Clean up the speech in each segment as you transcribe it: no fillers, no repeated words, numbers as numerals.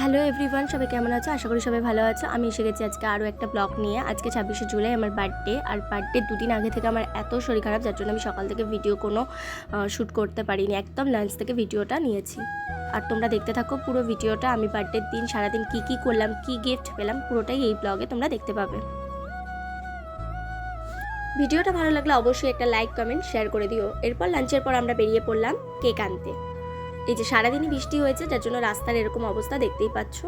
Hello everyone, সবাই কেমন আছো? আশা করি সবাই ভালো আছো। আমি এসে গেছি আজকে আরও একটা ব্লগ নিয়ে। আজকে 26শে জুলাই আমার বার্থডে, আর বার্থডে দুদিন আগে থেকে আমার এত শরীর খারাপ, যার জন্য আমি সকাল থেকে ভিডিও কোনো শ্যুট করতে পারিনি। একদম লাঞ্চ থেকে ভিডিওটা নিয়েছি। আর তোমরা দেখতে থাকো পুরো ভিডিওটা। আমি বার্থডের দিন সারাদিন কী করলাম, কী গিফট পেলাম, পুরোটাই এই ব্লগে তোমরা দেখতে পাবে। ভিডিওটা ভালো লাগলে অবশ্যই একটা লাইক, কমেন্ট, শেয়ার করে দিও। এরপর লাঞ্চের পর আমরা বেরিয়ে পড়লাম কেক আনতে। এই যে সারাদিনই বৃষ্টি হয়েছে, যার জন্য রাস্তার এরকম অবস্থা দেখতেই পাচ্ছ।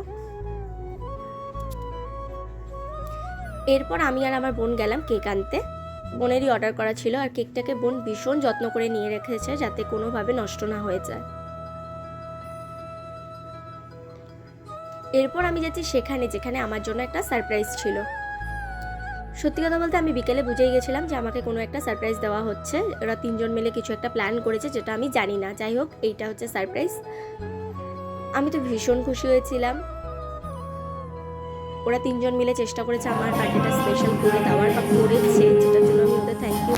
এরপর আমি আর আমার বোন গেলাম কেক আনতে। বোনেরই অর্ডার করা ছিল, আর কেকটাকে বোন ভীষণ যত্ন করে নিয়ে রেখেছে যাতে কোনোভাবে নষ্ট না হয়ে যায়। এরপর আমি যাচ্ছি সেখানে যেখানে আমার জন্য একটা সারপ্রাইজ ছিল। সত্যি কথা বলতে আমি বিকেলে বুঝেই গেছিলাম যে আমাকে কোনো একটা সারপ্রাইজ দেওয়া হচ্ছে। ওরা তিনজন মিলে কিছু একটা প্ল্যান করেছে যেটা আমি জানি না। যাই হোক, এইটা হচ্ছে সারপ্রাইজ। আমি তো ভীষণ খুশি হয়েছিলাম। ওরা তিনজন মিলে চেষ্টা করেছে আমার বার্থডেটা স্পেশাল করে দেওয়ার, বা করেছে, যেটার জন্য আমি ওদের thank you.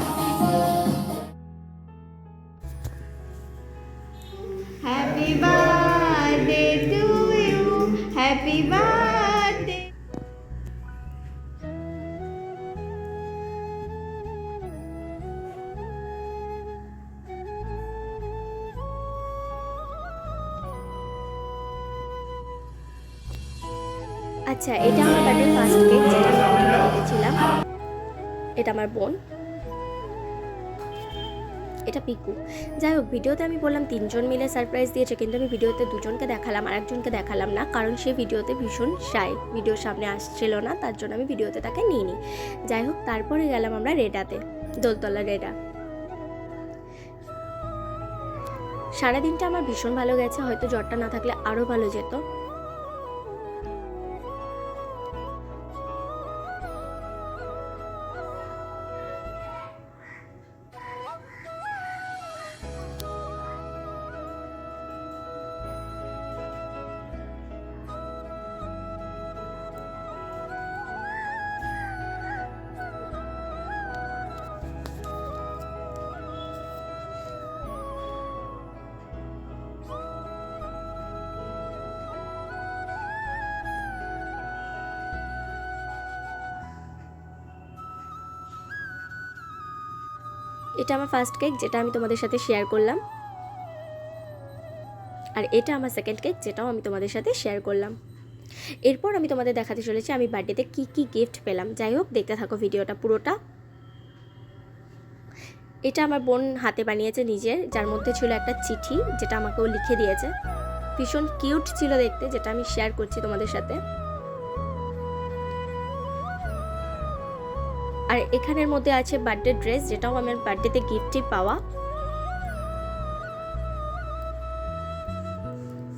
Happy birthday to you, happy birthday. আচ্ছা, এটা আমার বার্থডে ফার্স্ট কেক যেটা আমি দেখেছিলাম। এটা আমার বোন, এটা পিকু। যাই হোক, ভিডিওতে আমি বললাম তিনজন মিলে সারপ্রাইজ দিয়েছে, কিন্তু আমি ভিডিওতে দুজনকে দেখালাম, আর একজনকে দেখালাম না, কারণ সে ভিডিওতে ভীষণ শাই, ভিডিওর সামনে আসছিল না, তার জন্য আমি ভিডিওতে তাকে নিইনি। যাই হোক, তারপরে গেলাম আমরা রেডাতে, দোলতলা রেডা। সারাদিনটা আমার ভীষণ ভালো গেছে, হয়তো জ্বরটা না থাকলে আরও ভালো যেত। এটা আমার ফার্স্ট কেক যেটা আমি তোমাদের সাথে শেয়ার করলাম, আর এটা আমার সেকেন্ড কেক যেটাও আমি তোমাদের সাথে শেয়ার করলাম। এরপর আমি তোমাদের দেখাতে চলেছি আমি বার্থডেতে কি গিফট পেলাম। যাই হোক, দেখতে থাকো ভিডিওটা পুরোটা। এটা আমার বোন হাতে বানিয়েছে নিজের, যার মধ্যে ছিল একটা চিঠি যেটা আমাকেও লিখে দিয়েছে। ভীষণ কিউট ছিল দেখতে, যেটা আমি শেয়ার করছি তোমাদের সাথে। আর এখানের মধ্যে আছে বার্থডে ড্রেস, যেটাও আমার বার্থডেতে গিফটই পাওয়া।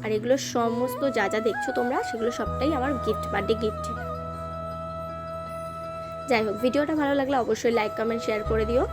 আর এগুলো সমস্ত যা যা দেখছো তোমরা, সেগুলো সবটাই আমার গিফট, বার্থডে গিফট। যাই হোক, ভিডিওটা ভালো লাগলে অবশ্যই লাইক, কমেন্ট, শেয়ার করে দিও।